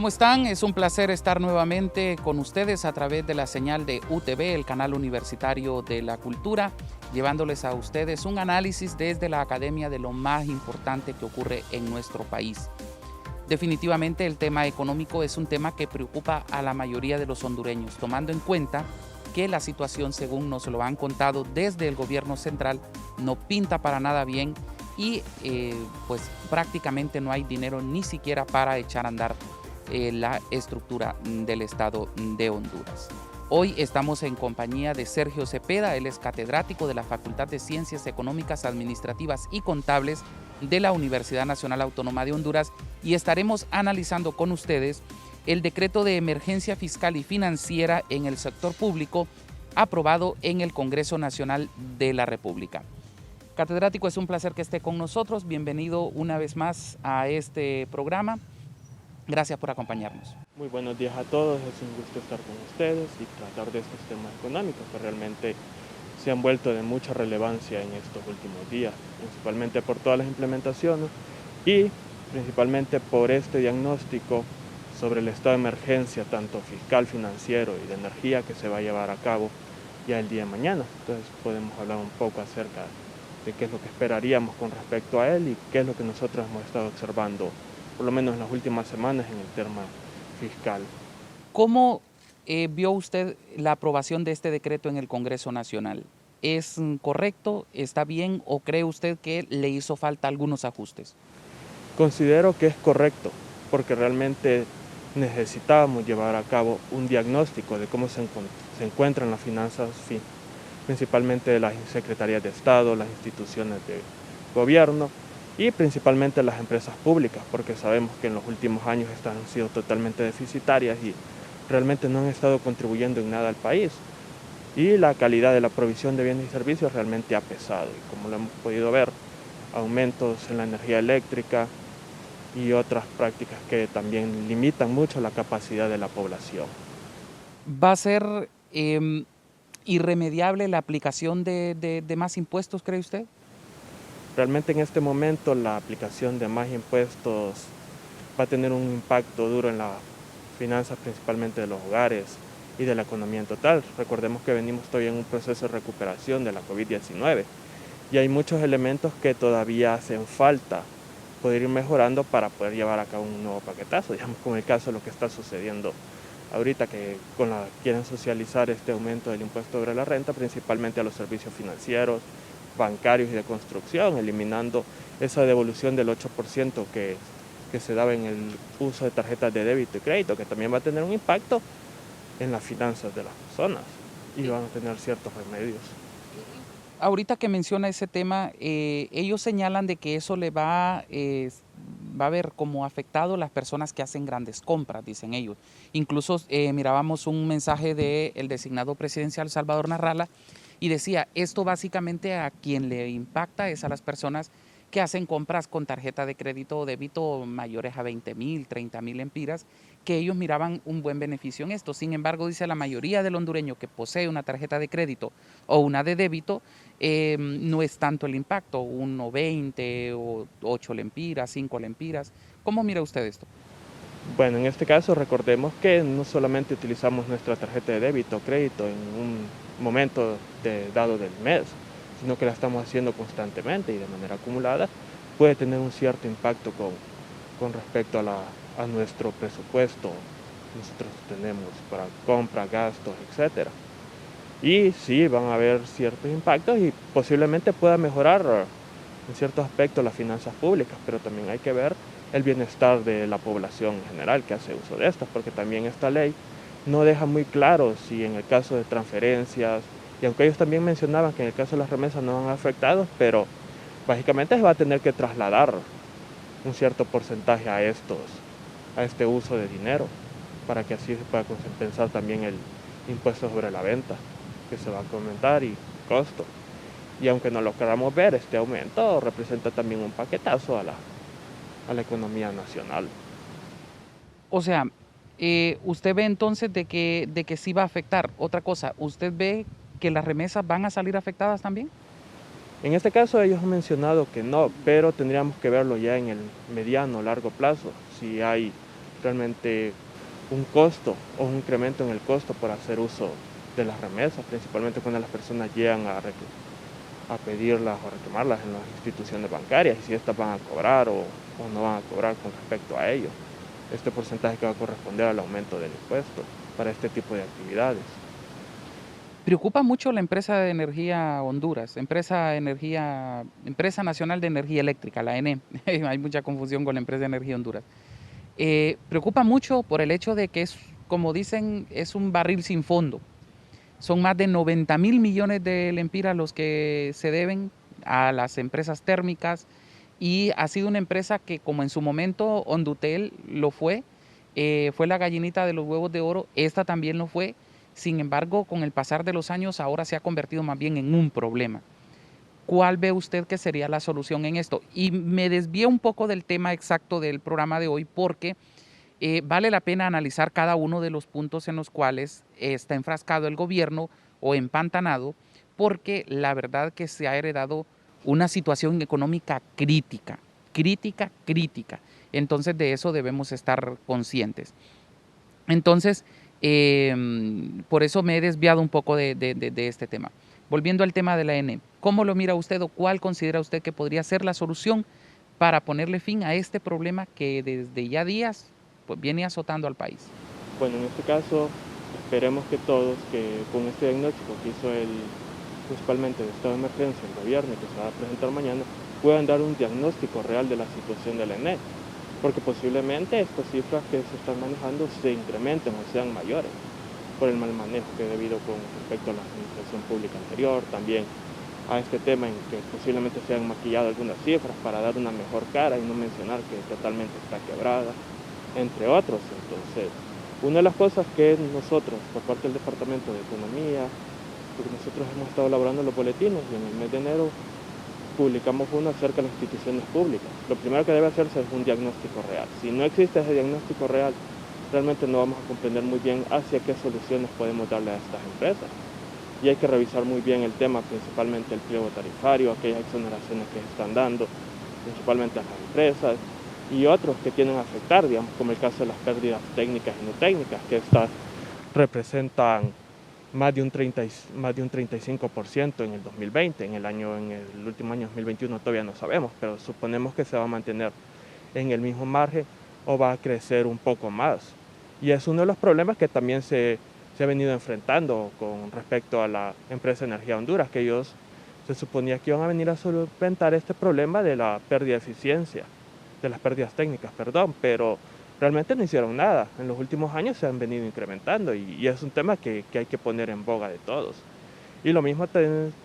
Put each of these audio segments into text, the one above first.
¿Cómo están? Es un placer estar nuevamente con ustedes a través de la señal de UTV, el canal universitario de la cultura, llevándoles a ustedes un análisis desde la academia de lo más importante que ocurre en nuestro país. Definitivamente el tema económico es un tema que preocupa a la mayoría de los hondureños, tomando en cuenta que la situación, según nos lo han contado desde el gobierno central, no pinta para nada bien y pues prácticamente no hay dinero ni siquiera para echar a andar la estructura del Estado de Honduras. Hoy estamos en compañía de Sergio Cepeda, él es catedrático de la Facultad de Ciencias Económicas, Administrativas y Contables de la Universidad Nacional Autónoma de Honduras y estaremos analizando con ustedes el decreto de emergencia fiscal y financiera en el sector público aprobado en el Congreso Nacional de la República. Catedrático, es un placer que esté con nosotros. Bienvenido una vez más a este programa. Gracias por acompañarnos. Muy buenos días a todos, es un gusto estar con ustedes y tratar de estos temas económicos que realmente se han vuelto de mucha relevancia en estos últimos días, principalmente por todas las implementaciones y principalmente por este diagnóstico sobre el estado de emergencia, tanto fiscal, financiero y de energía que se va a llevar a cabo ya el día de mañana. Entonces podemos hablar un poco acerca de qué es lo que esperaríamos con respecto a él y qué es lo que nosotros hemos estado observando por lo menos en las últimas semanas en el tema fiscal. ¿Cómo vio usted la aprobación de este decreto en el Congreso Nacional? ¿Es correcto? ¿Está bien? ¿O cree usted que le hizo falta algunos ajustes? Considero que es correcto, porque realmente necesitábamos llevar a cabo un diagnóstico de cómo se encuentran las finanzas, principalmente de las secretarías de Estado, las instituciones de gobierno, y principalmente las empresas públicas, porque sabemos que en los últimos años estas han sido totalmente deficitarias y realmente no han estado contribuyendo en nada al país. Y la calidad de la provisión de bienes y servicios realmente ha pesado. Y como lo hemos podido ver, aumentos en la energía eléctrica y otras prácticas que también limitan mucho la capacidad de la población. ¿Va a ser irremediable la aplicación de más impuestos, cree usted? Realmente en este momento la aplicación de más impuestos va a tener un impacto duro en las finanzas, principalmente de los hogares y de la economía en total. Recordemos que venimos todavía en un proceso de recuperación de la COVID-19 y hay muchos elementos que todavía hacen falta poder ir mejorando para poder llevar a cabo un nuevo paquetazo, digamos como el caso de lo que está sucediendo ahorita, que quieren socializar este aumento del impuesto sobre la renta, principalmente a los servicios financieros, bancarios y de construcción, eliminando esa devolución del 8% que se daba en el uso de tarjetas de débito y crédito, que también va a tener un impacto en las finanzas de las personas y van a tener ciertos remedios. Ahorita que menciona ese tema, ellos señalan de que eso le va a ver como afectado a las personas que hacen grandes compras, dicen ellos. Incluso mirábamos un mensaje del designado presidencial Salvador Narrala y decía, esto básicamente a quien le impacta es a las personas que hacen compras con tarjeta de crédito o débito mayores a 20,000, 30,000 lempiras, que ellos miraban un buen beneficio en esto. Sin embargo, dice la mayoría del hondureño que posee una tarjeta de crédito o una de débito, no es tanto el impacto, 1,20 o 8 lempiras, 5 lempiras. ¿Cómo mira usted esto? Bueno, en este caso recordemos que no solamente utilizamos nuestra tarjeta de débito o crédito en un momento dado del mes, sino que la estamos haciendo constantemente y de manera acumulada, puede tener un cierto impacto con respecto a nuestro presupuesto que nosotros tenemos para compras, gastos, etc. Y sí, van a haber ciertos impactos y posiblemente pueda mejorar en ciertos aspectos las finanzas públicas, pero también hay que ver el bienestar de la población en general que hace uso de estas, porque también esta ley no deja muy claro si en el caso de transferencias, y aunque ellos también mencionaban que en el caso de las remesas no van afectados, pero básicamente se va a tener que trasladar un cierto porcentaje a este uso de dinero, para que así se pueda compensar también el impuesto sobre la venta, que se va a aumentar y costo. Y aunque no lo queramos ver, este aumento representa también un paquetazo a la economía nacional. O sea, usted ve entonces de que sí va a afectar. Otra cosa, ¿usted ve que las remesas van a salir afectadas también? En este caso ellos han mencionado que no, pero tendríamos que verlo ya en el mediano o largo plazo, si hay realmente un costo o un incremento en el costo por hacer uso de las remesas, principalmente cuando las personas llegan a pedirlas o reclamarlas en las instituciones bancarias y si estas van a cobrar o no van a cobrar con respecto a ello. Este porcentaje que va a corresponder al aumento del impuesto para este tipo de actividades. Preocupa mucho la empresa de energía Honduras, Empresa Nacional de Energía Eléctrica, la ENE. Hay mucha confusión con la empresa de energía Honduras. Preocupa mucho por el hecho de que es, como dicen, es un barril sin fondo. Son más de 90.000 millones de lempiras los que se deben a las empresas térmicas y ha sido una empresa que, como en su momento Hondutel lo fue la gallinita de los huevos de oro, esta también lo fue. Sin embargo, con el pasar de los años ahora se ha convertido más bien en un problema. ¿Cuál ve usted que sería la solución en esto? Y me desvío un poco del tema exacto del programa de hoy porque vale la pena analizar cada uno de los puntos en los cuales está enfrascado el gobierno o empantanado, porque la verdad que se ha heredado una situación económica crítica, crítica, crítica. Entonces de eso debemos estar conscientes. Entonces, por eso me he desviado un poco de este tema. Volviendo al tema de la ENE, ¿cómo lo mira usted o cuál considera usted que podría ser la solución para ponerle fin a este problema que desde ya días pues, viene azotando al país? Bueno, en este caso, esperemos que todos, que con este diagnóstico que hizo principalmente el estado de emergencia, el gobierno, que se va a presentar mañana, puedan dar un diagnóstico real de la situación de la ENE, porque posiblemente estas cifras que se están manejando se incrementen o sean mayores por el mal manejo que he debido con respecto a la administración pública anterior, también a este tema en que posiblemente se han maquillado algunas cifras para dar una mejor cara y no mencionar que totalmente está quebrada, entre otros. Entonces, una de las cosas que nosotros, por parte del Departamento de Economía, porque nosotros hemos estado elaborando los boletines y en el mes de enero publicamos uno acerca de las instituciones públicas. Lo primero que debe hacerse es un diagnóstico real. Si no existe ese diagnóstico real, realmente no vamos a comprender muy bien hacia qué soluciones podemos darle a estas empresas. Y hay que revisar muy bien el tema, principalmente el pliego tarifario, aquellas exoneraciones que se están dando, principalmente a las empresas, y otros que tienen a afectar, digamos, como el caso de las pérdidas técnicas y no técnicas, que estas representan más de un 35% en el 2020, en el último año 2021 todavía no sabemos, pero suponemos que se va a mantener en el mismo margen o va a crecer un poco más. Y es uno de los problemas que también se ha venido enfrentando con respecto a la empresa Energía Honduras, que ellos se suponía que iban a venir a solventar este problema de la pérdida de eficiencia, de las pérdidas técnicas, perdón, pero realmente no hicieron nada. En los últimos años se han venido incrementando y es un tema que hay que poner en boga de todos. Y lo mismo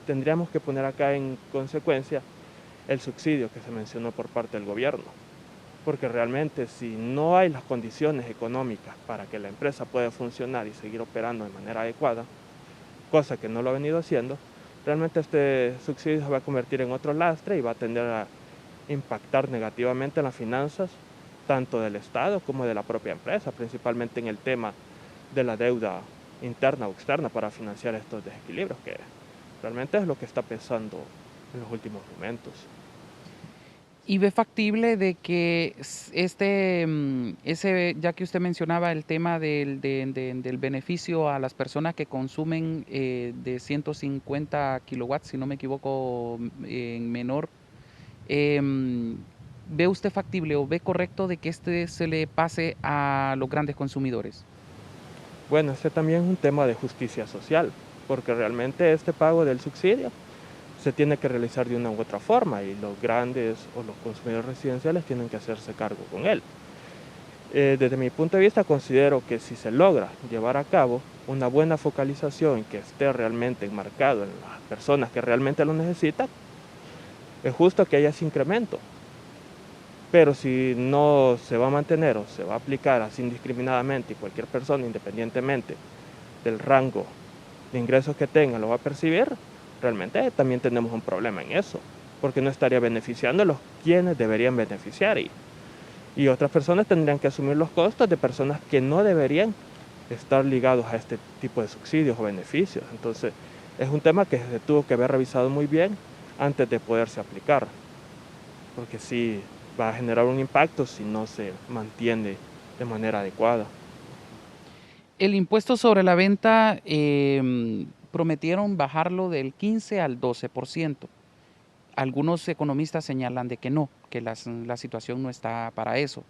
tendríamos que poner acá en consecuencia el subsidio que se mencionó por parte del gobierno. Porque realmente si no hay las condiciones económicas para que la empresa pueda funcionar y seguir operando de manera adecuada, cosa que no lo ha venido haciendo, realmente este subsidio se va a convertir en otro lastre y va a tender a impactar negativamente en las finanzas tanto del Estado como de la propia empresa, principalmente en el tema de la deuda interna o externa para financiar estos desequilibrios, que realmente es lo que está pesando en los últimos momentos. ¿Y ve factible de que ya que usted mencionaba el tema del beneficio a las personas que consumen de 150 kilowatts, si no me equivoco, en menor, em, ¿ve usted factible o ve correcto de que se le pase a los grandes consumidores? Bueno, este también es un tema de justicia social, porque realmente este pago del subsidio se tiene que realizar de una u otra forma y los grandes o los consumidores residenciales tienen que hacerse cargo con él. Desde mi punto de vista considero que si se logra llevar a cabo una buena focalización que esté realmente enmarcado en las personas que realmente lo necesitan, es justo que haya ese incremento. Pero si no se va a mantener o se va a aplicar así indiscriminadamente y cualquier persona, independientemente del rango de ingresos que tenga, lo va a percibir, realmente también tenemos un problema en eso, porque no estaría beneficiando a los quienes deberían beneficiar y otras personas tendrían que asumir los costos de personas que no deberían estar ligados a este tipo de subsidios o beneficios. Entonces, es un tema que se tuvo que haber revisado muy bien antes de poderse aplicar, porque sí va a generar un impacto si no se mantiene de manera adecuada. El impuesto sobre la venta prometieron bajarlo del 15 al 12%. Algunos economistas señalan de que no, que la situación no está para eso,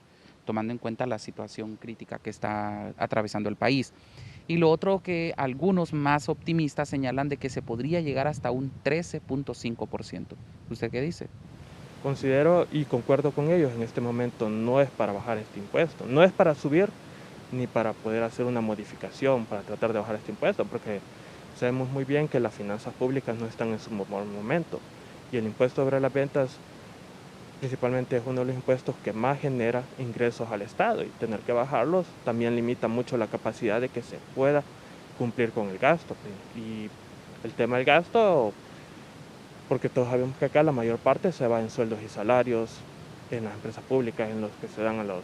tomando en cuenta la situación crítica que está atravesando el país. Y lo otro, que algunos más optimistas señalan de que se podría llegar hasta un 13.5%. ¿Usted qué dice? Considero y concuerdo con ellos, en este momento no es para bajar este impuesto, no es para subir ni para poder hacer una modificación para tratar de bajar este impuesto, porque sabemos muy bien que las finanzas públicas no están en su mejor momento y el impuesto sobre las ventas principalmente es uno de los impuestos que más genera ingresos al Estado, y tener que bajarlos también limita mucho la capacidad de que se pueda cumplir con el gasto. Y el tema del gasto, porque todos sabemos que acá la mayor parte se va en sueldos y salarios, en las empresas públicas, en los que se dan a los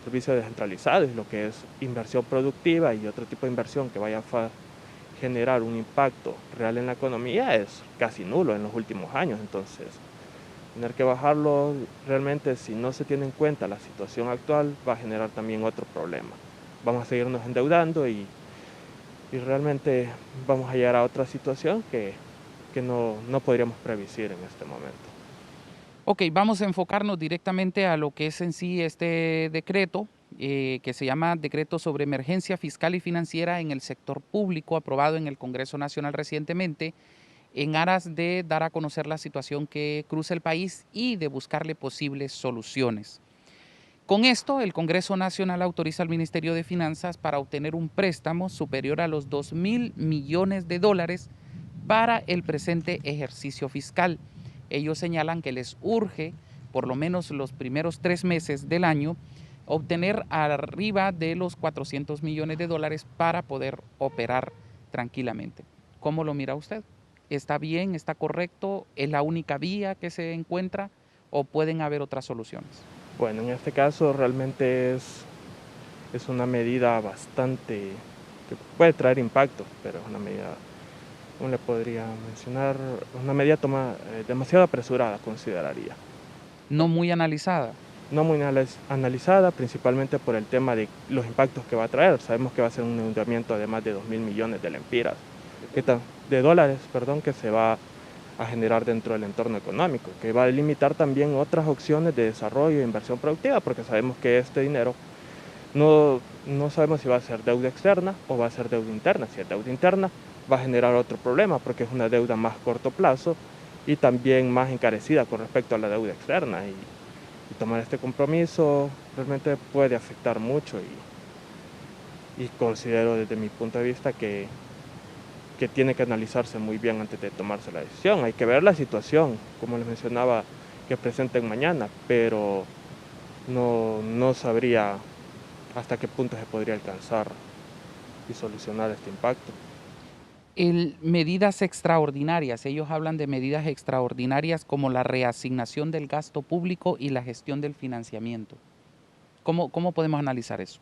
servicios descentralizados, lo que es inversión productiva y otro tipo de inversión que vaya a generar un impacto real en la economía es casi nulo en los últimos años. Entonces, tener que bajarlo realmente, si no se tiene en cuenta la situación actual, va a generar también otro problema. Vamos a seguirnos endeudando y realmente vamos a llegar a otra situación que no podríamos predecir en este momento. Ok, vamos a enfocarnos directamente a lo que es en sí este decreto, que se llama Decreto sobre Emergencia Fiscal y Financiera en el Sector Público, aprobado en el Congreso Nacional recientemente, en aras de dar a conocer la situación que cruza el país y de buscarle posibles soluciones. Con esto, el Congreso Nacional autoriza al Ministerio de Finanzas para obtener un préstamo superior a los 2.000 millones de dólares para el presente ejercicio fiscal. Ellos señalan que les urge, por lo menos los primeros 3 meses del año, obtener arriba de los 400 millones de dólares para poder operar tranquilamente. ¿Cómo lo mira usted? ¿Está bien? ¿Está correcto? ¿Es la única vía que se encuentra o pueden haber otras soluciones? Bueno, en este caso realmente es una medida bastante que puede traer impacto, pero es una medida, ¿cómo le podría mencionar? Una medida demasiado apresurada, consideraría. No muy analizada. No muy analizada, principalmente por el tema de los impactos que va a traer. Sabemos que va a ser un endeudamiento de más de 2.000 millones de lempiras, de dólares, perdón, que se va a generar dentro del entorno económico, que va a limitar también otras opciones de desarrollo e inversión productiva, porque sabemos que este dinero no sabemos si va a ser deuda externa o va a ser deuda interna. Si es deuda interna, va a generar otro problema, porque es una deuda más corto plazo y también más encarecida con respecto a la deuda externa. Y tomar este compromiso realmente puede afectar mucho y considero desde mi punto de vista que tiene que analizarse muy bien antes de tomarse la decisión. Hay que ver la situación, como les mencionaba, que presenten mañana, pero no sabría hasta qué punto se podría alcanzar y solucionar este impacto. Medidas extraordinarias, ellos hablan de medidas extraordinarias como la reasignación del gasto público y la gestión del financiamiento. ¿Cómo podemos analizar eso?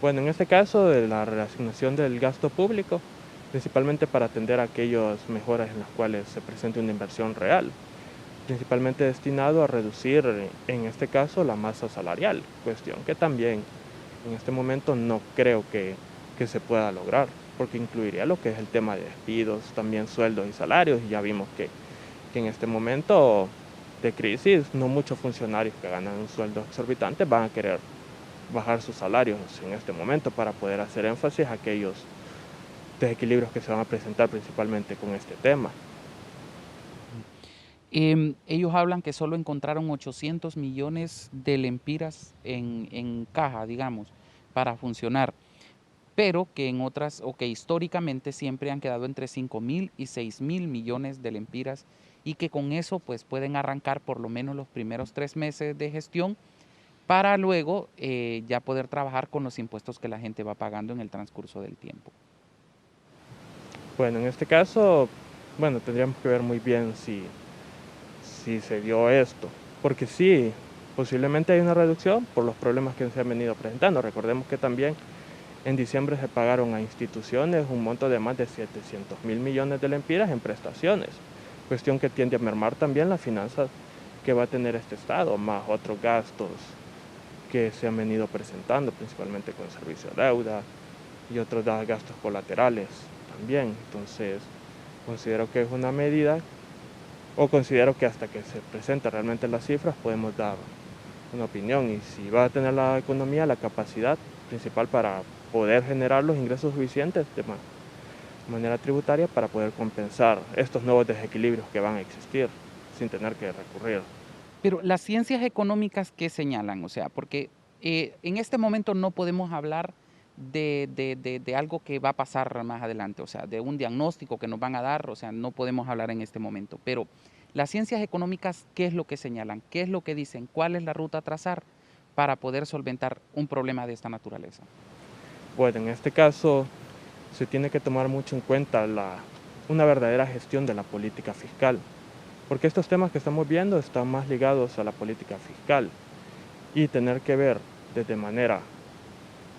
Bueno, en este caso de la reasignación del gasto público, principalmente para atender a aquellas mejoras en las cuales se presente una inversión real, principalmente destinado a reducir, en este caso, la masa salarial, cuestión que también en este momento no creo que se pueda lograr, porque incluiría lo que es el tema de despidos, también sueldos y salarios, y ya vimos que en este momento de crisis no muchos funcionarios que ganan un sueldo exorbitante van a querer bajar sus salarios en este momento para poder hacer énfasis a aquellos desequilibrios que se van a presentar principalmente con este tema. Ellos hablan que solo encontraron 800 millones de lempiras en caja, digamos, para funcionar, pero que en otras, o que históricamente siempre han quedado entre 5.000 y 6.000 millones de lempiras, y que con eso pues pueden arrancar por lo menos los primeros 3 meses de gestión para luego ya poder trabajar con los impuestos que la gente va pagando en el transcurso del tiempo. Bueno, en este caso, bueno, tendríamos que ver muy bien si se dio esto, porque sí, posiblemente hay una reducción por los problemas que se han venido presentando. Recordemos que también en diciembre se pagaron a instituciones un monto de más de 700.000 millones de lempiras en prestaciones, cuestión que tiende a mermar también las finanzas que va a tener este Estado, más otros gastos que se han venido presentando, principalmente con el servicio de deuda y otros gastos colaterales también. Entonces, considero que es una medida, o considero que hasta que se presenten realmente las cifras podemos dar una opinión, y si va a tener la economía la capacidad principal para poder generar los ingresos suficientes de manera tributaria para poder compensar estos nuevos desequilibrios que van a existir sin tener que recurrir. Pero las ciencias económicas, ¿qué señalan? O sea, porque en este momento no podemos hablar de algo que va a pasar más adelante, o sea, de un diagnóstico que nos van a dar, o sea, no podemos hablar en este momento. Pero las ciencias económicas, ¿qué es lo que señalan? ¿Qué es lo que dicen? ¿Cuál es la ruta a trazar para poder solventar un problema de esta naturaleza? Bueno, en este caso se tiene que tomar mucho en cuenta una verdadera gestión de la política fiscal, porque estos temas que estamos viendo están más ligados a la política fiscal, y tener que ver desde manera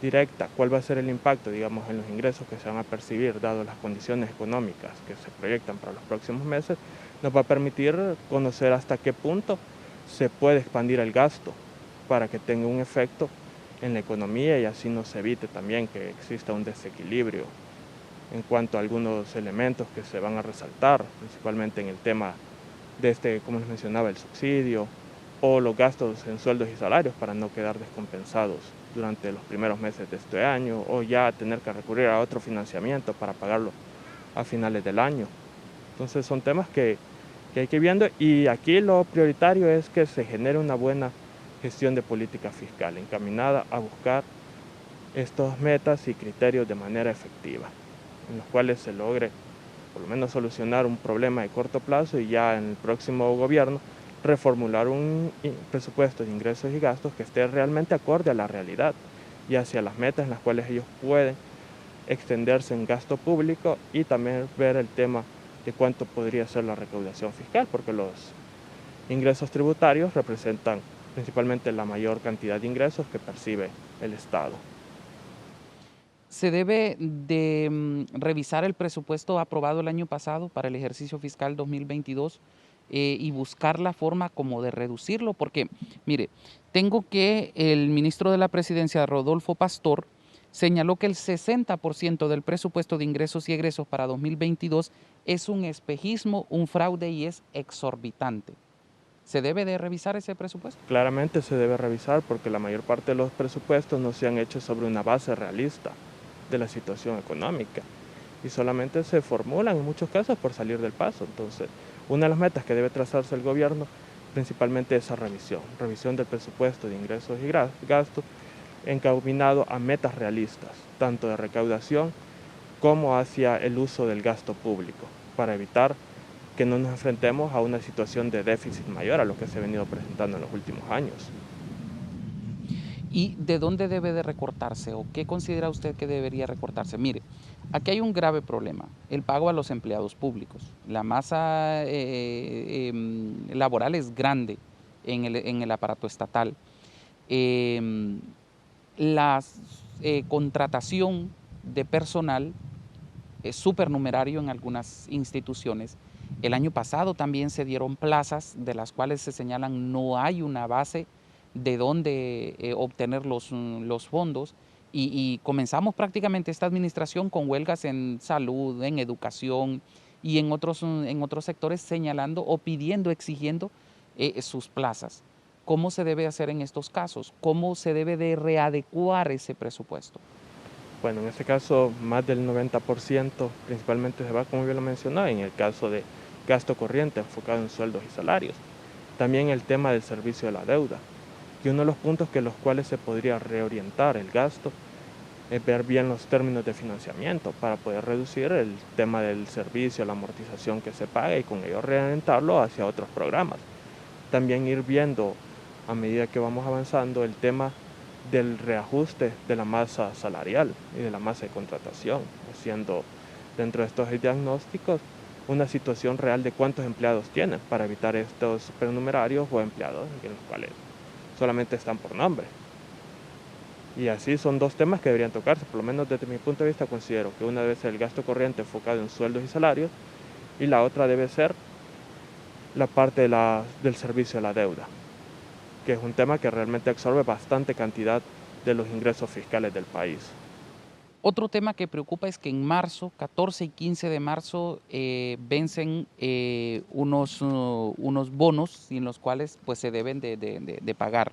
directa cuál va a ser el impacto, digamos, en los ingresos que se van a percibir, dado las condiciones económicas que se proyectan para los próximos meses, nos va a permitir conocer hasta qué punto se puede expandir el gasto para que tenga un efecto en la economía, y así no se evite también que exista un desequilibrio en cuanto a algunos elementos que se van a resaltar, principalmente en el tema de como les mencionaba, el subsidio o los gastos en sueldos y salarios, para no quedar descompensados durante los primeros meses de este año, o ya tener que recurrir a otro financiamiento para pagarlo a finales del año. Entonces son temas que hay que ir viendo, y aquí lo prioritario es que se genere una buena gestión de política fiscal encaminada a buscar estos metas y criterios de manera efectiva, en los cuales se logre por lo menos solucionar un problema de corto plazo, y ya en el próximo gobierno reformular un presupuesto de ingresos y gastos que esté realmente acorde a la realidad y hacia las metas en las cuales ellos pueden extenderse en gasto público, y también ver el tema de cuánto podría ser la recaudación fiscal, porque los ingresos tributarios representan principalmente la mayor cantidad de ingresos que percibe el Estado. Se debe de revisar el presupuesto aprobado el año pasado para el ejercicio fiscal 2022 y buscar la forma como de reducirlo, porque, mire, tengo que el ministro de la Presidencia, Rodolfo Pastor, señaló que el 60% del presupuesto de ingresos y egresos para 2022 es un espejismo, un fraude y es exorbitante. ¿Se debe de revisar ese presupuesto? Claramente se debe revisar, porque la mayor parte de los presupuestos no se han hecho sobre una base realista de la situación económica, y solamente se formulan en muchos casos por salir del paso. Entonces, una de las metas que debe trazarse el gobierno principalmente es esa revisión del presupuesto de ingresos y gastos, encaminado a metas realistas, tanto de recaudación como hacia el uso del gasto público, para evitar que no nos enfrentemos a una situación de déficit mayor a lo que se ha venido presentando en los últimos años. ¿Y de dónde debe de recortarse o qué considera usted que debería recortarse? Mire, aquí hay un grave problema, el pago a los empleados públicos. La masa laboral es grande en el aparato estatal. Em, la contratación de personal es supernumerario en algunas instituciones. El año pasado también se dieron plazas de las cuales se señalan no hay una base de dónde obtener los fondos y comenzamos prácticamente esta administración con huelgas en salud, en educación y en otros sectores señalando o pidiendo, exigiendo sus plazas. ¿Cómo se debe hacer en estos casos? ¿Cómo se debe de readecuar ese presupuesto? Bueno, en este caso más del 90% principalmente se va, como yo lo mencionaba, en el caso de gasto corriente enfocado en sueldos y salarios. También el tema del servicio de la deuda, y uno de los puntos que los cuales se podría reorientar el gasto es ver bien los términos de financiamiento para poder reducir el tema del servicio, la amortización que se paga, y con ello reorientarlo hacia otros programas. También ir viendo a medida que vamos avanzando el tema del reajuste de la masa salarial y de la masa de contratación, haciendo dentro de estos diagnósticos una situación real de cuántos empleados tienen, para evitar estos supernumerarios o empleados en los cuales solamente están por nombre. Y así son dos temas que deberían tocarse. Por lo menos desde mi punto de vista considero que una debe ser el gasto corriente enfocado en sueldos y salarios, y la otra debe ser la parte del servicio a la deuda. que es un tema que realmente absorbe bastante cantidad de los ingresos fiscales del país. Otro tema que preocupa es que en marzo, 14 y 15 de marzo, vencen unos bonos en los cuales pues, se deben de pagar.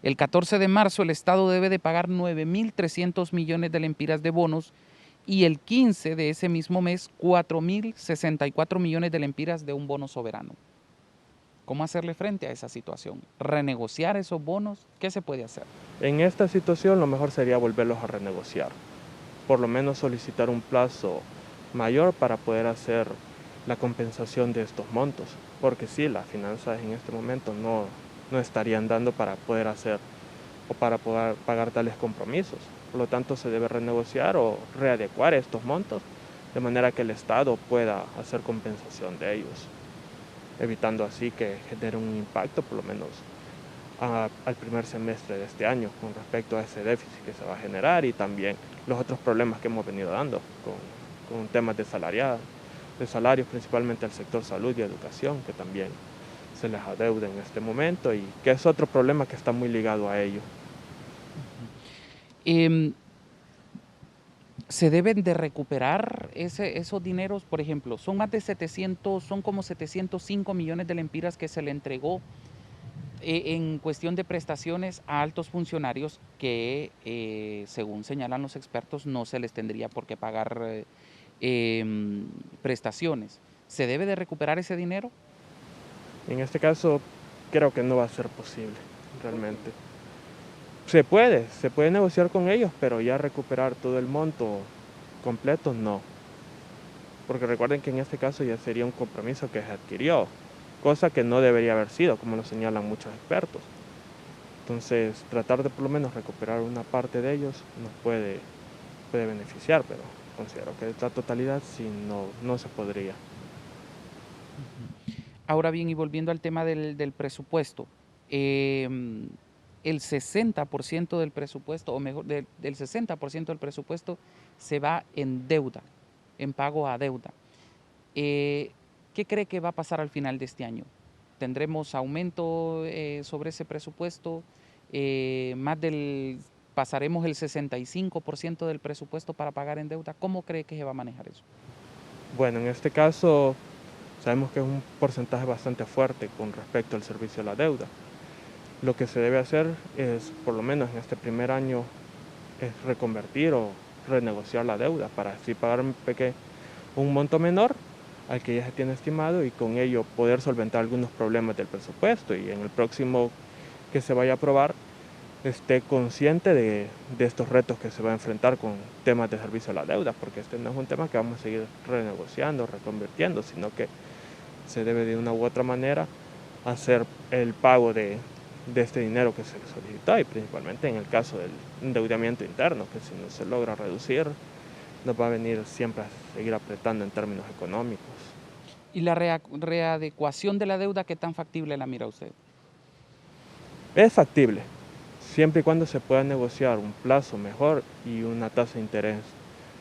El 14 de marzo el Estado debe de pagar 9.300 millones de lempiras de bonos y el 15 de ese mismo mes 4.064 millones de lempiras de un bono soberano. ¿Cómo hacerle frente a esa situación? ¿Renegociar esos bonos? ¿Qué se puede hacer? En esta situación lo mejor sería volverlos a renegociar, por lo menos solicitar un plazo mayor para poder hacer la compensación de estos montos, porque sí, las finanzas en este momento no estarían dando para poder hacer o para poder pagar tales compromisos. Por lo tanto, se debe renegociar o readecuar estos montos de manera que el Estado pueda hacer compensación de ellos, evitando así que genere un impacto por lo menos al primer semestre de este año con respecto a ese déficit que se va a generar y también los otros problemas que hemos venido dando con temas de salarios, principalmente al sector salud y educación, que también se les adeuda en este momento y que es otro problema que está muy ligado a ello. Se deben de recuperar esos dineros, por ejemplo, son más de 700, son como 705 millones de lempiras que se le entregó en cuestión de prestaciones a altos funcionarios que, según señalan los expertos, no se les tendría por qué pagar prestaciones. ¿Se debe de recuperar ese dinero? En este caso, creo que no va a ser posible, realmente. Se puede negociar con ellos, pero ya recuperar todo el monto completo, no. Porque recuerden que en este caso ya sería un compromiso que se adquirió, cosa que no debería haber sido, como lo señalan muchos expertos. Entonces, tratar de por lo menos recuperar una parte de ellos nos puede beneficiar, pero considero que la totalidad sí no se podría. Ahora bien, y volviendo al tema del presupuesto, el 60% del presupuesto, o mejor, del 60% del presupuesto se va en deuda, en pago a deuda. ¿Qué cree que va a pasar al final de este año? ¿Tendremos aumento sobre ese presupuesto? ¿Pasaremos el 65% del presupuesto para pagar en deuda? ¿Cómo cree que se va a manejar eso? Bueno, en este caso sabemos que es un porcentaje bastante fuerte con respecto al servicio a la deuda. Lo que se debe hacer es, por lo menos en este primer año, es reconvertir o renegociar la deuda para así pagar un monto menor al que ya se tiene estimado y con ello poder solventar algunos problemas del presupuesto y en el próximo que se vaya a aprobar esté consciente de estos retos que se va a enfrentar con temas de servicio a la deuda, porque este no es un tema que vamos a seguir renegociando, reconvirtiendo, sino que se debe de una u otra manera hacer el pago de este dinero que se solicitó y principalmente en el caso del endeudamiento interno, que si no se logra reducir, nos va a venir siempre a seguir apretando en términos económicos. ¿Y la readecuación de la deuda, qué tan factible la mira usted? Es factible, siempre y cuando se pueda negociar un plazo mejor y una tasa de interés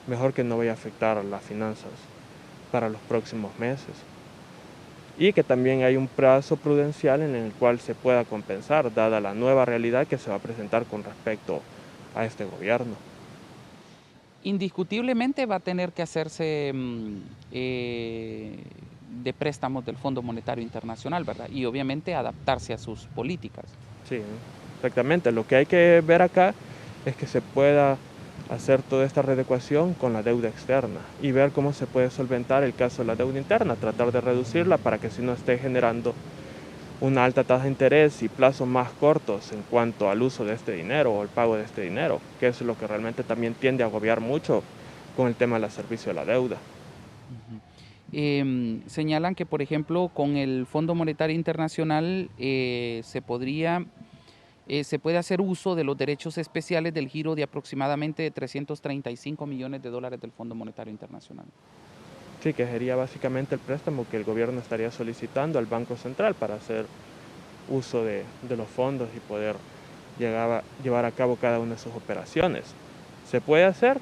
mejor que no vaya a afectar las finanzas para los próximos meses. Y que también hay un plazo prudencial en el cual se pueda compensar, dada la nueva realidad que se va a presentar con respecto a este gobierno. Indiscutiblemente va a tener que hacerse de préstamos del Fondo Monetario Internacional, ¿verdad? Y obviamente adaptarse a sus políticas. Sí, exactamente. Lo que hay que ver acá es que se pueda hacer toda esta readecuación con la deuda externa y ver cómo se puede solventar el caso de la deuda interna, tratar de reducirla para que si no esté generando una alta tasa de interés y plazos más cortos en cuanto al uso de este dinero o el pago de este dinero, que es lo que realmente también tiende a agobiar mucho con el tema del servicio de la deuda. Señalan que, por ejemplo, con el Fondo Monetario Internacional se puede hacer uso de los derechos especiales del giro de aproximadamente de 335 millones de dólares del Fondo Monetario Internacional. Sí, que sería básicamente el préstamo que el gobierno estaría solicitando al Banco Central para hacer uso de los fondos y poder llevar a cabo cada una de sus operaciones. Se puede hacer,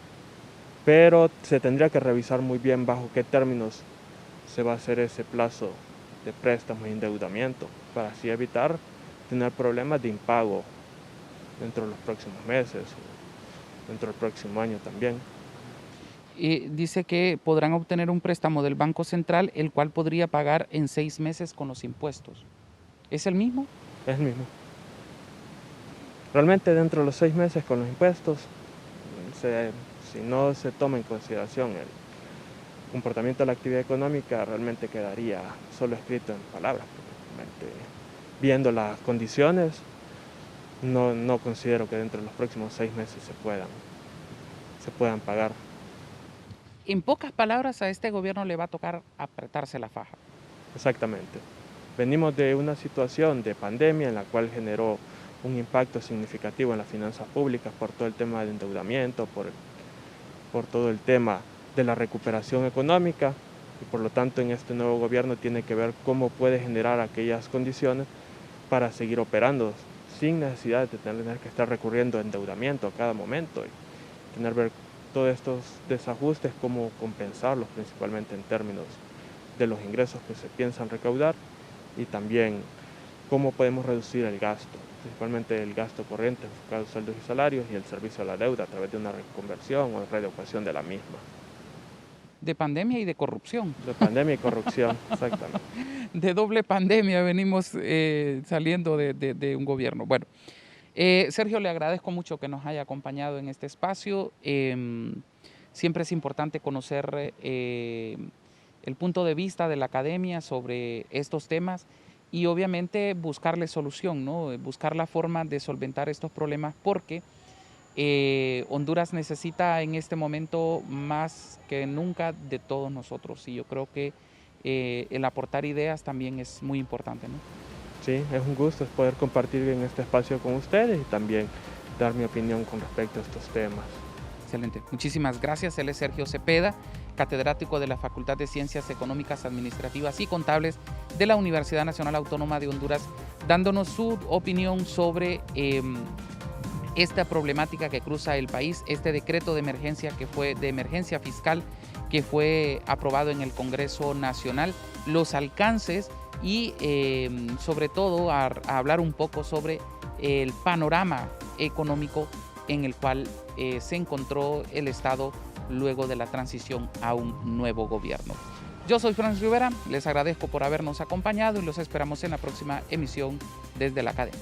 pero se tendría que revisar muy bien bajo qué términos se va a hacer ese plazo de préstamo y endeudamiento para así evitar tener problemas de impago dentro de los próximos meses, dentro del próximo año también. Dice que podrán obtener un préstamo del Banco Central, el cual podría pagar en 6 meses con los impuestos. ¿Es el mismo? Es el mismo. Realmente dentro de los 6 meses con los impuestos, si no se toma en consideración el comportamiento de la actividad económica, realmente quedaría solo escrito en palabras. Realmente, viendo las condiciones, no considero que dentro de los próximos 6 meses se puedan pagar. En pocas palabras, a este gobierno le va a tocar apretarse la faja. Exactamente. Venimos de una situación de pandemia en la cual generó un impacto significativo en las finanzas públicas por todo el tema del endeudamiento, por todo el tema de la recuperación económica, y por lo tanto en este nuevo gobierno tiene que ver cómo puede generar aquellas condiciones para seguir operando sin necesidad de tener que estar recurriendo a endeudamiento a cada momento y tener que ver todos estos desajustes, cómo compensarlos principalmente en términos de los ingresos que se piensan recaudar y también cómo podemos reducir el gasto, principalmente el gasto corriente enfocado en sueldos y salarios y el servicio a la deuda a través de una reconversión o readecuación de la misma. De pandemia y de corrupción. De pandemia y corrupción, exactamente. De doble pandemia venimos saliendo de un gobierno. Bueno, Sergio, le agradezco mucho que nos haya acompañado en este espacio. Siempre es importante conocer el punto de vista de la academia sobre estos temas y obviamente buscarle solución, ¿no? Buscar la forma de solventar estos problemas porque Honduras necesita en este momento más que nunca de todos nosotros y yo creo que el aportar ideas también es muy importante, ¿no? Sí, es un gusto poder compartir en este espacio con ustedes y también dar mi opinión con respecto a estos temas. Excelente. Muchísimas gracias. Él es Sergio Cepeda, catedrático de la Facultad de Ciencias Económicas, Administrativas y Contables de la Universidad Nacional Autónoma de Honduras, dándonos su opinión sobre esta problemática que cruza el país, este decreto de emergencia fiscal que fue aprobado en el Congreso Nacional, los alcances y sobre todo a hablar un poco sobre el panorama económico en el cual se encontró el Estado luego de la transición a un nuevo gobierno. Yo soy Franz Rivera, les agradezco por habernos acompañado y los esperamos en la próxima emisión desde la Academia.